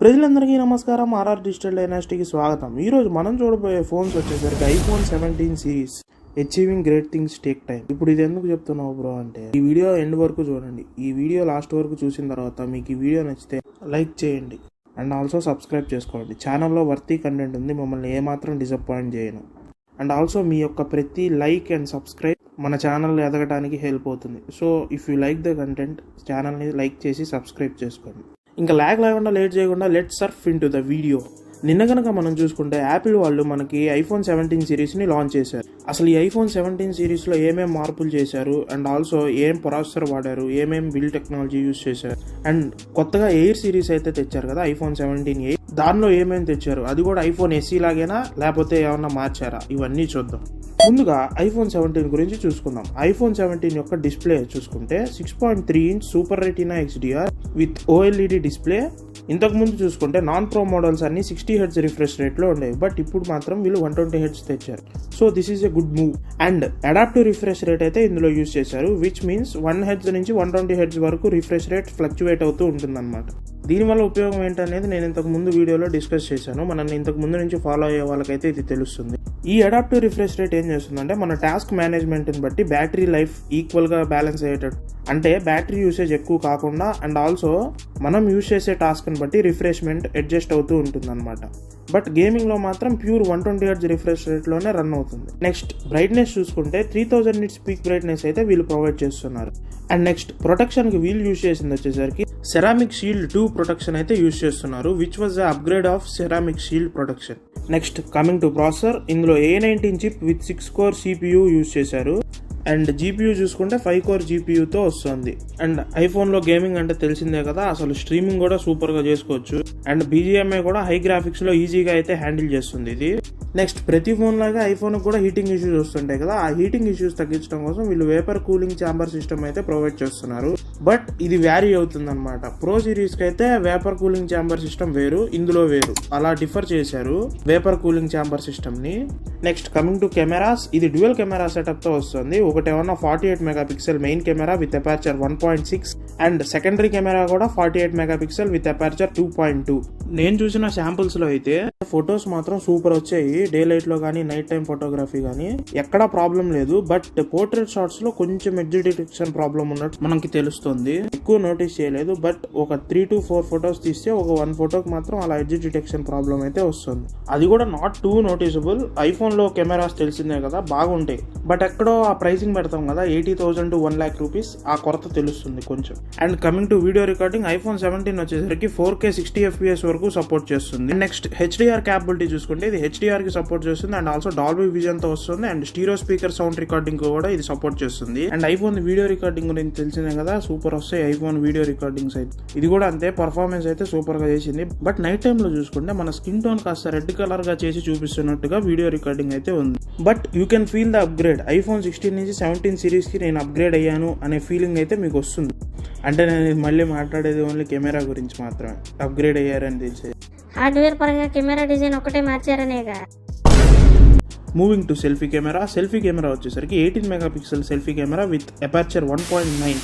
ప్రజలందరికీ నమస్కారం. RR digital డైనాస్టీకి స్వాగతం. ఈరోజు మనం చూడబోయే ఫోన్స్ వచ్చేసరికి iPhone 17 series achieving great things take time. ఇప్పుడు ఇది ఎందుకు చెప్తున్నావు బ్రో అంటే, ఈ వీడియో ఎండ్ వరకు చూడండి. ఈ వీడియో లాస్ట్ వరకు చూసిన తర్వాత మీకు ఈ వీడియో నచ్చితే లైక్ చేయండి అండ్ ఆల్సో సబ్స్క్రైబ్ చేసుకోండి. ఛానల్లో వర్తీ కంటెంట్ ఉంది, మమ్మల్ని ఏమాత్రం డిసప్పాయింట్ చేయను. అండ్ ఆల్సో మీ యొక్క ప్రతి లైక్ అండ్ సబ్స్క్రైబ్ మన ఛానల్ ఎదగడానికి హెల్ప్ అవుతుంది. So if you like the content, ఛానల్ని లైక్ చేసి సబ్స్క్రైబ్ చేసుకోండి. ఇంకా లేట్ చేయకుండా let Surf into the video. నిన్న కనుక మనం చూసుకుంటే యాపిల్ వాళ్ళు మనకి ఐఫోన్ 17 సిరీస్ని లాంచ్ చేశారు. అసలు ఈ ఐఫోన్ 17 సిరీస్లో ఏమేం మార్పులు చేశారు అండ్ ఆల్సో ఏం ప్రాసెసర్ వాడారు, ఏమేం బిల్డ్ టెక్నాలజీ యూజ్ చేశారు, అండ్ కొత్తగా ఎయిర్ సిరీస్ అయితే తెచ్చారు కదా ఐఫోన్ 17 ఎయిర్, దానిలో ఏమేమి తెచ్చారు, అది కూడా ఐఫోన్ ఎస్సీ లాగేనా లేకపోతే ఏమన్నా మార్చారా, ఇవన్నీ చూద్దాం. ముందుగా ఐఫోన్ 17 గురించి చూసుకుందాం. ఐఫోన్ 17 యొక్క డిస్ప్లే చూసుకుంటే 6.3 inch super retina XDR with OLED display. ఇంతకు ముందు చూసుకుంటే నాన్ ప్రో మోడల్స్ అన్ని 60 Hz రిఫ్రెష్ రేట్లో ఉండేవి, బట్ ఇప్పుడు మాత్రం వీళ్ళు 120 Hz తెచ్చారు. So this is a good move. And adaptive refresh rate అయితే ఇందులో యూజ్ చేశారు, విచ్ మీన్స్ 1 Hz నుంచి 120 Hz వరకు రిఫ్రెష్ రేట్ ఫ్లక్చువేట్ అవుతూ ఉంటుందన్నమాట. దీనివల్ల ఉపయోగం ఏంటనేది నేను ఇంతకు ముందు వీడియోలో డిస్కస్ చేశాను. మనల్ని ఇంతకు ముందు నుంచి ఫాలో అయ్యే వాళ్ళకైతే ఇది తెలుస్తుంది. ఈ అడాప్టివ్ రిఫ్రెష్ రేట్ ఏం చేస్తుందంటే మన టాస్క్ మేనేజ్మెంట్ని బట్టి బ్యాటరీ లైఫ్ ఈక్వల్గా బ్యాలెన్స్ అయ్యేటట్టు, అంటే బ్యాటరీ యూసేజ్ ఎక్కువ కాకుండా అండ్ ఆల్సో మనం యూజ్ చేసే టాస్క్ని బట్టి రిఫ్రెష్మెంట్ అడ్జస్ట్ అవుతూ ఉంటుంది అనమాట. బట్ గేమింగ్లో మాత్రం ప్యూర్ 120 Hz రిఫ్రెష్ రేట్లోనే రన్ అవుతుంది. నెక్స్ట్ బ్రైట్నెస్ చూసుకుంటే 3000 nits పీక్ బ్రైట్నెస్ అయితే వీళ్ళు ప్రొవైడ్ చేస్తున్నారు. అండ్ నెక్స్ట్ ప్రొటెక్షన్కి వీళ్ళు యూజ్ చేసింది వచ్చేసరికి సెరామిక్ షీల్డ్ 2 ప్రొటెక్షన్ అయితే యూజ్ చేస్తున్నారు, which was the upgrade of ceramic shield protection. Next coming to processor, ఇందులో A19 chip with 6 core CPU use చేశారు. అండ్ GPU చూసుకుంటే 5 కోర్ GPUతో వస్తుంది. అండ్ ఐఫోన్లో గేమింగ్ అంటే తెలిసిందే కదా, అసలు స్ట్రీమింగ్ కూడా సూపర్గా చేసుకోవచ్చు. అండ్ BGMI కూడా హై గ్రాఫిక్స్లో ఈజీగా అయితే హ్యాండిల్ చేస్తుంది ఇది. నెక్స్ట్ ప్రతి ఫోన్ లాగా ఐఫోన్ కూడా హీటింగ్ ఇష్యూస్ వస్తుంటాయి కదా, ఆ హీటింగ్ ఇష్యూస్ తగ్గించడం కోసం వీళ్ళు వేపర్ కూలింగ్ ఛాంబర్ సిస్టమ్ అయితే ప్రొవైడ్ చేస్తున్నారు. బట్ ఇది వ్యారీ అవుతుంది అనమాట. ప్రో సిరీస్కి అయితే వేపర్ కూలింగ్ ఛాంబర్ సిస్టమ్ వేరు, ఇందులో వేరు, అలా డిఫర్ చేశారు వేపర్ కూలింగ్ ఛాంబర్ సిస్టమ్ని. నెక్స్ట్ కమింగ్ టు కెమెరాస్, ఇది డ్యూయల్ కెమెరా సెటప్తో వస్తుంది. ఒకటేమన్నా 48 megapixel main camera with aperture 1.6 and secondary camera కూడా 48 మెగాపిక్సెల్ విత్ అపర్చర్ 2.2. నేను చూసిన శాంపుల్స్ లో అయితే ఫొటోస్ మాత్రం సూపర్ వచ్చాయి. డే లైట్ లో కానీ నైట్ టైం ఫోటోగ్రఫీ కానీ ఎక్కడా ప్రాబ్లం లేదు. బట్ పోర్ట్రేట్ షాట్స్ లో కొంచెం ఎడ్జ్ డిటెక్షన్ ప్రాబ్లం ఉన్నట్టు మనకి తెలుస్తుంది. ఎక్కువ నోటీస్ చేయలేదు, బట్ ఒక 3 to 4 ఫొటోస్ తీస్తే ఒక 1 ఫోటోకి మాత్రం అలా ఎడ్జ్ డిటెక్షన్ ప్రాబ్లం అయితే వస్తుంది. అది కూడా నాట్ టూ నోటీసబుల్. ఐఫోన్ లో కెమెరాస్ తెలిసిందే కదా బాగుంటాయి, బట్ ఎక్కడో ఆ ప్రైసింగ్ పెడతాం కదా 80,000 to 1 lakh rupees, ఆ కొరత తెలుస్తుంది కొంచెం. And coming to video recording, iPhone 17 వచ్చేసరికి 4K 60 FPS వరకు సపోర్ట్ చేస్తుంది. నెక్స్ట్ HDR క్యాపబిలిటీ చూసుకుంటే ఇది HDR కి సపోర్ట్ చేస్తుంది అండ్ ఆల్సో డాల్బీ విజన్ తో వస్తుంది. And stereo speaker sound recording కూడా ఇది సపోర్ట్ చేస్తుంది. అండ్ ఐఫోన్ వీడియో రికార్డింగ్ గురించి తెలిసిందే కదా, సూపర్ వస్తాయి ఐఫోన్ వీడియో రికార్డింగ్స్ అయితే. ఇది కూడా అంతే, పర్ఫార్మెన్స్ అయితే సూపర్ గా చేసింది. బట్ నైట్ టైమ్ లో చూసుకుంటే మన స్కిన్ టోన్ కాస్త రెడ్ కలర్ గా చేసి చూపిస్తున్నట్టుగా వీడియో రికార్డింగ్ అయితే ఉంది. But you can feel the upgrade. IPhone 16 నుంచి 17 సిరీస్ కి నేను అప్గ్రేడ్ అయ్యాను అనే ఫీలింగ్ అయితే మీకు వస్తుంది. అంటే నేను మళ్ళీ మాట్లాడేది ఓన్లీ కెమెరా గురించి మాత్రమే, అప్గ్రేడ్ అయ్యారని తెలిసేది. హార్డ్వేర్ పరంగా కెమెరా డిజైన్ ఒకటే మార్చారనేగా. మూవింగ్ టు సెల్ఫీ కెమెరా వచ్చేసరికి 18 megapixel selfie camera with aperture 1.9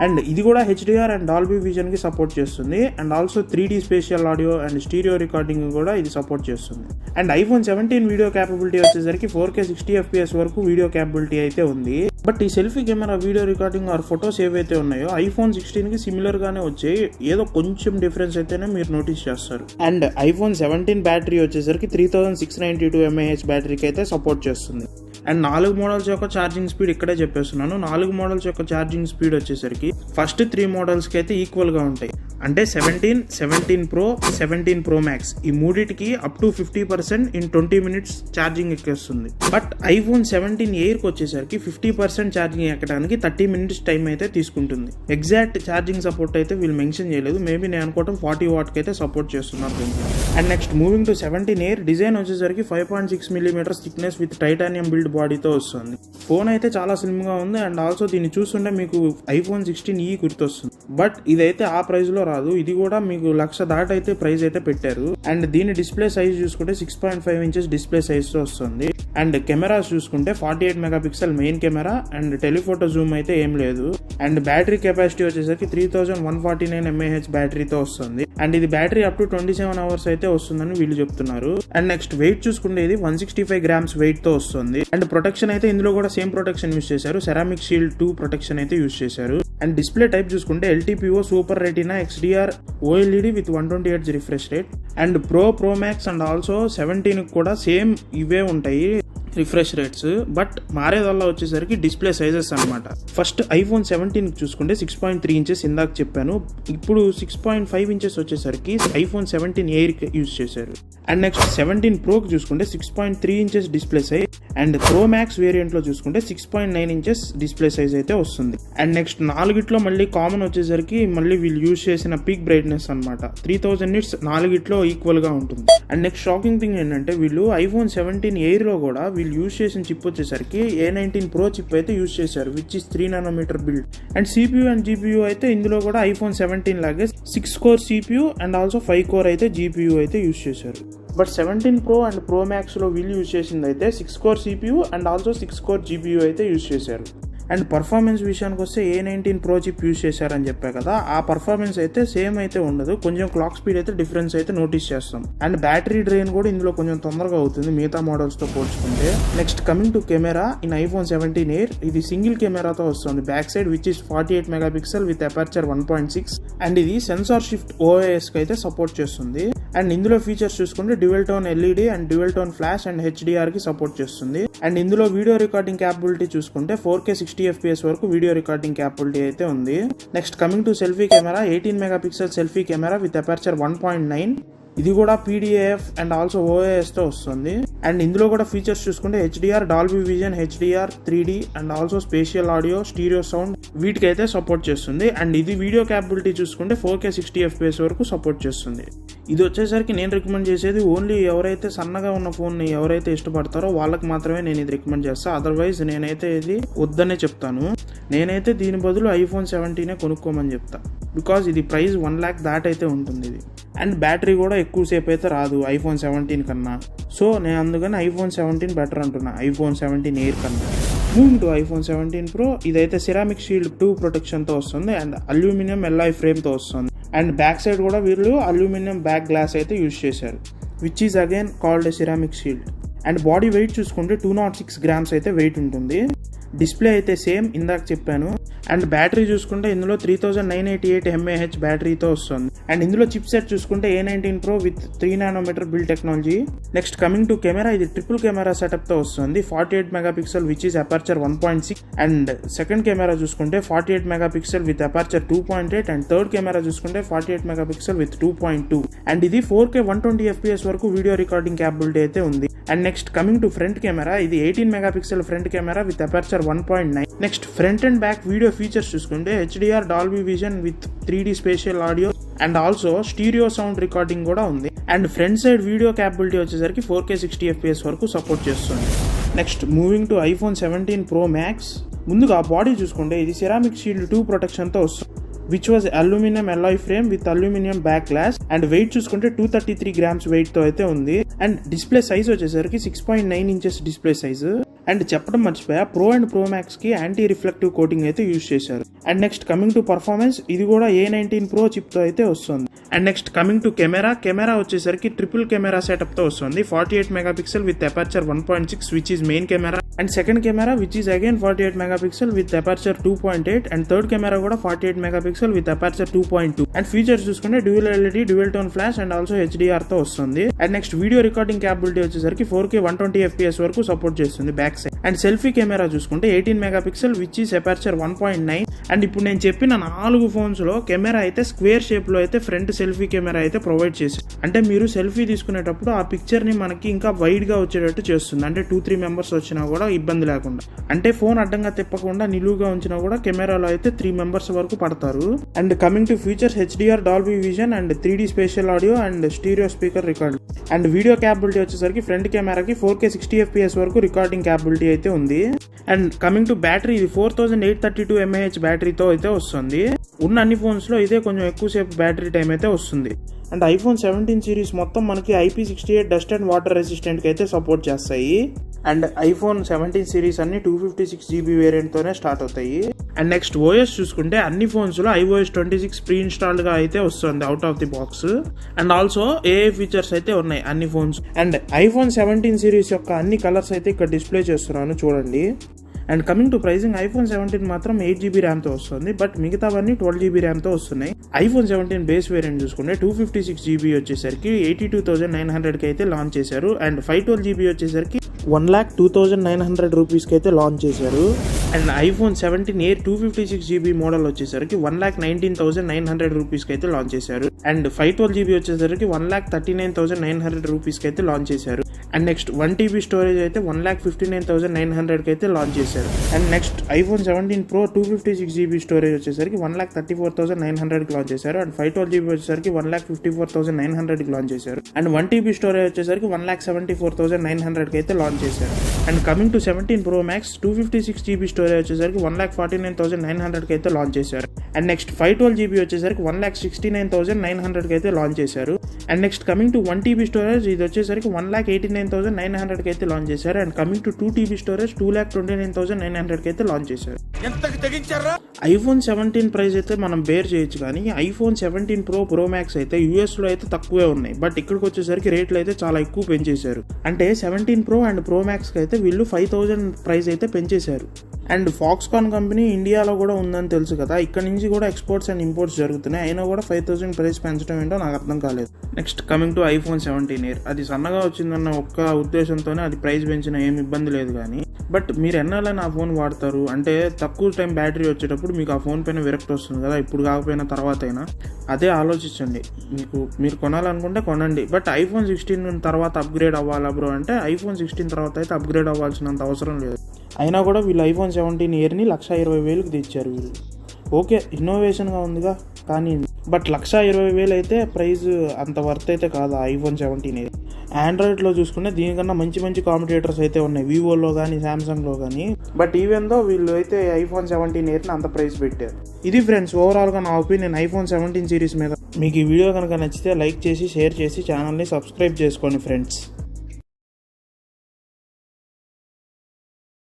and ఇది కూడా HDR అండ్ డాల్బీ విజన్ కి సపోర్ట్ చేస్తుంది. And also 3D spatial audio and stereo recording కూడా ఇది సపోర్ట్ చేస్తుంది. అండ్ ఐఫోన్ 17 వీడియో క్యాపబిలిటీ వచ్చేసరికి 4K 60 FPS వరకు వీడియో క్యాపబిలిటీ అయితే ఉంది. బట్ ఈ selfie camera video recording are photos ఏవైతే ఉన్నాయో ఐఫోన్ 16 కి సిమిలర్ గానే వచ్చాయి, ఏదో కొంచెం డిఫరెన్స్ అయితేనే మీరు నోటీస్ చేస్తారు. అండ్ ఐఫోన్ 17 బ్యాటరీ వచ్చేసరికి 3692 mAh బ్యాటరీకి అయితే సపోర్ట్ చేస్తుంది. అండ్ 4 మోడల్స్ యొక్క ఛార్జింగ్ స్పీడ్ ఇక్కడే చెప్పేస్తున్నాను. 4 మోడల్స్ యొక్క ఛార్జింగ్ స్పీడ్ వచ్చేసరికి ఫస్ట్ 3 మోడల్స్ కి అయితే ఈక్వల్ గా ఉంటాయి. అంటే 17 Pro, 17 Pro Max ఈ మూడిటికి up to 50% in 20 minutes charging ఎక్కేస్తుంది. బట్ ఐఫోన్ 17 ఎయిర్ కి వచ్చేసరికి 50% ఛార్జింగ్ ఎక్కడానికి 30 minutes టైం అయితే తీసుకుంటుంది. ఎగ్జాక్ట్ ఛార్జింగ్ సపోర్ట్ అయితే వీళ్ళు మెన్షన్ చేయలేదు, మేబీ నేను అనుకోవడం 40 watt కి అయితే సపోర్ట్ చేస్తున్నారు. And next moving to 17 air, design వచ్చేసరికి 5.6 mm thickness with titanium build బాడీతో వస్తుంది. ఫోన్ అయితే చాలా స్లిమ్ గా ఉంది. అండ్ ఆల్సో దీన్ని చూస్తుంటే మీకు ఐఫోన్ 16e గుర్తొస్తుంది, బట్ ఇదైతే ఆ ప్రైస్ లో రాదు, ఇది కూడా మీకు 1,00,000 దాటి అయితే ప్రైస్ అయితే పెట్టారు. అండ్ దీని డిస్ప్లే సైజ్ చూసుకుంటే 6.5 ఇంచెస్ డిస్ప్లే సైజ్ తో వస్తుంది. అండ్ కెమెరాస్ చూసుకుంటే 48 megapixel main camera and telephoto Zoom అయితే ఏం లేదు. అండ్ బ్యాటరీ కెపాసిటీ వచ్చేసరికి 3149 mAh బ్యాటరీతో వస్తుంది. అండ్ ఇది బ్యాటరీ అప్ టు 27 hours అయితే వస్తుందని వీళ్ళు చెప్తున్నారు. అండ్ నెక్స్ట్ వెయిట్ చూసుకుంటే ఇది 165 grams వెయిట్ తో వస్తుంది. అండ్ ప్రొటెక్షన్ అయితే ఇందులో కూడా సేమ్ ప్రొటెక్షన్ యూస్ చేశారు, సెరామిక్ షీల్డ్ 2 ప్రొటెక్షన్ అయితే యూస్ చేశారు. అండ్ డిస్ప్లే టైప్ చూసుకుంటే LTPO super retina XDR OLED with 120Hz refresh rate. And pro max and also 17 కూడా సేమ్ ఇవే ఉంటాయి రిఫ్రెష్ రేట్స్. బట్ మారేదల్లా వచ్చేసరికి డిస్ప్లే సైజెస్ అనమాట. ఫస్ట్ iPhone 17 చూసుకుంటే 6.3 ఇంచెస్ ఇందాక చెప్పాను, ఇప్పుడు 6.5 ఇంచెస్ వచ్చేసరికి iPhone 17 Air యూజ్ చేశారు. అండ్ నెక్స్ట్ 17 Proకి చూసుకుంటే 6.3 inches display size. And pro max variant లో చూసుకుంటే 6.9 ఇంచెస్ డిస్ప్లే సైజ్ అయితే వస్తుంది. అండ్ నెక్స్ట్ 4గిట్లో మళ్ళీ కామన్ వచ్చేసరికి మళ్ళీ వీళ్ళు యూజ్ చేసిన పీక్ బ్రైట్నెస్ అనమాట 3000 nits 4గిట్లో ఈక్వల్ గా ఉంటుంది. అండ్ నెక్స్ట్ షాకింగ్ థింగ్ ఏంటంటే వీళ్ళు iPhone 17 Air లో కూడా వీళ్ళు యూజ్ చేసిన చిప్ వచ్చేసరికి A19 Pro చిప్ అయితే యూజ్ చేశారు, which is 3 nanometer build. And CPU and GPU అయితే ఇందులో కూడా iPhone 17 లాగే 6 core CPU and also 5 core అయితే GPU అయితే యూజ్ చేశారు. But 17 Pro and Pro Max లో వీళ్ళు యూజ్ చేసింది అయితే 6 core CPU and also 6 core GPU అయితే యూజ్ చేశారు. అండ్ పర్ఫార్మెన్స్ విషయానికి వస్తే A19 Pro చిప్ యూజ్ చేశారని చెప్పా కదా, ఆ పర్ఫార్మెన్స్ అయితే సేమ్ అయితే ఉండదు, కొంచెం క్లాక్ స్పీడ్ అయితే డిఫరెన్స్ అయితే నోటీస్ చేస్తాం. అండ్ బ్యాటరీ డ్రైన్ కూడా ఇందులో కొంచెం తొందరగా అవుతుంది మిగతా మోడల్స్ తో పోల్చుకుంటే. Next coming to camera in iPhone 17 Air, ఇది సింగిల్ కెమెరాతో వస్తుంది back side, which is 48 megapixel with aperture 1.6. And ఇది సెన్సార్ షిఫ్ట్ OIS కి అయితే సపోర్ట్ చేస్తుంది. అండ్ ఇందులో ఫీచర్స్ చూసుకుంటే dual tone LED and dual tone flash and HDR కి సపోర్ట్ చేస్తుంది. అండ్ ఇందులో వీడియో రికార్డింగ్ క్యాపబిలిటీ చూసుకుంటే 4K 60 FPS వరకు వీడియో రికార్డింగ్ క్యాపబిలిటీ అయితే ఉంది. Next coming to selfie camera, 18 megapixel selfie camera with aperture 1.9. ఇది కూడా PDAF అండ్ ఆల్సో OIS తో వస్తుంది. అండ్ ఇందులో కూడా ఫీచర్స్ చూసుకుంటే HDR, Dolby vision, HDR 3D and also spatial audio, stereo sound వీటికి అయితే సపోర్ట్ చేస్తుంది. అండ్ ఇది వీడియో క్యాపబిలిటీ చూసుకుంటే 4K 60 FPS వరకు సపోర్ట్ చేస్తుంది. ఇది వచ్చేసరికి నేను రికమెండ్ చేసేది ఓన్లీ ఎవరైతే సన్నగా ఉన్న ఫోన్ ని ఎవరైతే ఇష్టపడతారో వాళ్ళకి మాత్రమే నేను ఇది రికమెండ్ చేస్తాను. అదర్వైజ్ నేనైతే ఇది వద్దనే చెప్తాను. నేనైతే దీని బదులు iPhone 17 కొనుక్కోమని చెప్తా, బికాజ్ ఇది ప్రైస్ 1 lakh దాటైతే ఉంటుంది ఇది. అండ్ బ్యాటరీ కూడా ఎక్కువసేపు అయితే రాదు iPhone 17 కన్నా. సో నేను అందుకని iPhone 17 బెటర్ అంటున్నా iPhone 17 Air కన్నా. మూవింగ్ టు iPhone 17 Pro, ఇదైతే సెరామిక్ షీల్డ్ 2 ప్రొటెక్షన్ తో వస్తుంది అండ్ అల్యూమినియం alloy ఫ్రేమ్ తో వస్తుంది. అండ్ బ్యాక్ సైడ్ కూడా వీళ్ళు అల్యూమినియం బ్యాక్ గ్లాస్ అయితే యూజ్ చేశారు, which is again called a ceramic shield. And body weight చూసుకుంటే 206 grams అయితే వెయిట్ ఉంటుంది. డిస్ప్లే అయితే సేమ్ ఇందాక చెప్పాను. అండ్ బ్యాటరీ చూసుకుంటే ఇందులో 3988 mAh బ్యాటరీతో వస్తుంది. అండ్ ఇందులో చిప్ సెట్ చూసుకుంటే A19 Pro with 3 nanometer build technology. Next coming to camera, ఇది ట్రిపుల్ కెమెరా సెటప్ తో వస్తుంది, 48 megapixel which is aperture 1.6. And second camera చూసుకుంటే 48 megapixel with aperture 2.8. And third camera చూసుకుంటే 48 మెగాపిక్సెల్ విత్ 2.2. అండ్ ఇది 4K 120 FPS వరకు video recording capability అయితే ఉంది. And next coming to front camera, ఇది 18 megapixel front camera with aperture 1.9. Next front and back video features చూసుకుంటే HDR, Dolby vision with 3D spatial audio and also stereo sound recording కూడా ఉంది. And front side video capability వచ్చేసరికి 4K 60 FPS వరకు support చేస్తుంది. Next moving to iPhone 17 Pro Max, ముందుగా body చూసుకుంటే ఇది ceramic shield 2 protection తో వస్తుంది, which was aluminum alloy frame with aluminum back glass. And weight చూసుకుంటే 233 grams వెయిట్ తో అయితే ఉంది. అండ్ డిస్ప్లే సైజ్ వచ్చేసరికి 6.9 ఇంచెస్ డిస్ప్లే సైజ్. అండ్ చెప్పడం మర్చిపోయా, ప్రో అండ్ ప్రో మ్యాక్స్ కి యాంటీ రిఫ్లెక్టివ్ కోటింగ్ అయితే యూజ్ చేశారు. And next coming to performance, ఇది కూడా A19 Pro చిప్ తో అయితే వస్తుంది. And next coming to camera వచ్చేసరికి ట్రిపుల్ కెమెరా సెటప్ తో వస్తుంది, 48 megapixel with aperture 1.6 which is main camera. And second camera which is again 48 megapixel with aperture 2.8. And third camera కూడా 48 megapixel with aperture 2.2. And features చూసుకుంటే dual LED, dual tone flash and also HDR తో వస్తుంది. And next video recording capability వచ్చేసరికి 4K 120 FPS వరకు support చేస్తుంది back side. And selfie camera చూసుకుంటే 18 megapixel which is aperture 1.9. And ఇప్పుడు నేను చెప్పిన 4 ఫోన్స్ లో కెమెరా అయితే స్క్వేర్ షేప్ లో అయితే ఫ్రంట్ సెల్ఫీ కెమెరా అయితే ప్రొవైడ్ చేసింది. అంటే మీరు సెల్ఫీ తీసుకునేటప్పుడు ఆ పిక్చర్ ని మనకి ఇంకా వైడ్ గా వచ్చేటట్టు చేస్తుంది, అంటే 2-3 మెంబర్స్ వచ్చినా కూడా ఇబ్బంది లేకుండా. అంటే ఫోన్ అడ్డంగా తిప్పకుండా నిలువుగా ఉంచినా కూడా కెమెరాలో అయితే 3 మెంబర్స్ వరకు పడతారు. And coming to features, HDR, Dolby vision and 3D spatial audio and stereo speaker record. And video capability వచ్చేసరికి ఫ్రంట్ కెమెరాకి 4K 60 FPS వరకు రికార్డింగ్ క్యాపబిలిటీ అయితే ఉంది. అండ్ కమింగ్ టు బ్యాటరీ, ఇది 4832 mAh బ్యాటరీతో అయితే వస్తుంది. ఉన్న అన్ని ఫోన్స్లో ఇదే కొంచెం ఎక్కువసేపు బ్యాటరీ టైం అయితే వస్తుంది. అండ్ ఐఫోన్ 17 సిరీస్ మొత్తం మనకి IP68 డస్ట్ అండ్ వాటర్ రెసిస్టెంట్కి అయితే సపోర్ట్ చేస్తాయి. అండ్ ఐఫోన్ 17 సిరీస్ అన్ని 256GB వేరియంట్తోనే స్టార్ట్ అవుతాయి. అండ్ నెక్స్ట్ ఓఎస్ చూసుకుంటే అన్ని ఫోన్స్లో iOS 26 ప్రీ ఇన్స్టాల్డ్గా అయితే వస్తుంది out of the box. And also AI features అయితే ఉన్నాయి అన్ని ఫోన్స్. అండ్ ఐఫోన్ 17 సిరీస్ యొక్క అన్ని కలర్స్ అయితే ఇక్కడ డిస్ప్లే చేస్తున్నాను చూడండి. And coming to pricing, iPhone 17 మాత్రం 8GB ర్యామ్తో వస్తుంది, బట్ మిగతావన్నీ 12GB ర్యామ్తో వస్తున్నాయి. ఐఫోన్ 17 బేస్ వేరియంట్ చూసుకుంటే 256GB వచ్చేసరికి 82,900కి అయితే లాంచ్ చేశారు. అండ్ 512GB వచ్చేసరికి 1,02,900 రూపీస్కి అయితే లాంచ్ చేశారు. And iPhone 17 air 256GB model వచ్చేసరికి 1,19,900 రూపీస్కి అయితే లాంచ్ చేశారు. అండ్ 512GB వచ్చేసరికి 1,39,900 రూపీస్కి అయితే లాంచ్ చేశారు. అండ్ నెక్స్ట్ 1TB స్టోరేజ్ అయితే 1,59,900కి అయితే లాంచ్ చేశారు. And next iPhone 17 Pro 256GB storage వచ్చేసరికి 1,34,900కి లాంచ్ చేశారు. అండ్ 512GB వచ్చేసరికి 1,54,900కి లాంచ్ చేశారు. అండ్ 1TB స్టోరేజ్ వచ్చేసరికి 1,74,900కి అయితే లాంచ్ చేశారు. And coming to 17 Pro Max 256GB storage వచ్చేసరికి 1,49,900కి అయితే లాంచ్ చేశారు. అండ్ నెక్స్ట్ 512GB వచ్చేసరికి 1,69,900కి అయితే లాంచ్ చేశారు. And next coming to 1TB storage ఇది వచ్చేసరికి 1,89,900కి అయితే లాంచ్ చేశారు. And coming to 2TB storage 2,29,900కి అయితే లాంచ్ చేశారు. ఐఫోన్ 17 ప్రైస్ అయితే మనం బేర్ చేయొచ్చు, కానీ ఐఫోన్ 17 Pro Max అయితే యూఎస్లో అయితే తక్కువే ఉన్నాయి, బట్ ఇక్కడికి వచ్చేసరికి రేట్లు అయితే చాలా ఎక్కువ పెంచేశారు. అంటే 17 Pro అండ్ Pro Maxకి అయితే వీళ్ళు 5,000 ప్రైస్ అయితే పెంచేశారు. అండ్ ఫాక్స్కాన్ కంపెనీ ఇండియాలో కూడా ఉందని తెలుసు కదా, ఇక్కడ నుంచి కూడా ఎక్స్పోర్ట్స్ అండ్ ఇంపోర్ట్స్ జరుగుతున్నాయి, అయినా కూడా 5,000 ప్రైస్ పెంచడం ఏంటో నాకు అర్థం కాలేదు. Next coming to iPhone 17 air, అది సన్నగా వచ్చిందన్న ఒక్క ఉద్దేశంతోనే అది ప్రైస్ పెంచిన ఏమి ఇబ్బంది లేదు. కానీ బట్ మీరు ఎన్నాళ్ళని ఆ ఫోన్ వాడతారు అంటే తక్కువ టైం బ్యాటరీ వచ్చేటప్పుడు మీకు ఆ ఫోన్ పైన విరక్తి వస్తుంది కదా, ఇప్పుడు కాకపోయినా తర్వాత అయినా అదే ఆలోచించండి. మీరు కొనాలనుకుంటే కొనండి, బట్ ఐఫోన్ 16 తర్వాత అప్గ్రేడ్ అవ్వాలా బ్రో అంటే ఐఫోన్ 16 తర్వాత అయితే అప్గ్రేడ్ అవ్వాల్సినంత అవసరం లేదు. అయినా కూడా వీళ్ళు ఐఫోన్ 17 ఇయర్ని 1,20,000కి తెచ్చారు వీళ్ళు. ఓకే, ఇన్నోవేషన్గా ఉందిగా, కానీ బట్ 1,20,000 అయితే ప్రైస్ అంత వర్త్ అయితే కాదు ఐఫోన్ 17 ఇయర్. ఆండ్రాయిడ్లో చూసుకుంటే దీనికన్నా మంచి కాంపిటేటర్స్ అయితే ఉన్నాయి వివోలో కానీ శాంసంగ్లో కానీ, బట్ ఈవెన్ దో వీళ్ళు అయితే ఐఫోన్ 17 ఇయర్ని అంత ప్రైస్ పెట్టారు. ఇది ఫ్రెండ్స్ ఓవరాల్గా నా ఒపీనియన్ ఐఫోన్ 17 సిరీస్ మీద. మీకు ఈ వీడియో కనుక నచ్చితే లైక్ చేసి షేర్ చేసి ఛానల్ని సబ్స్క్రైబ్ చేసుకోండి ఫ్రెండ్స్.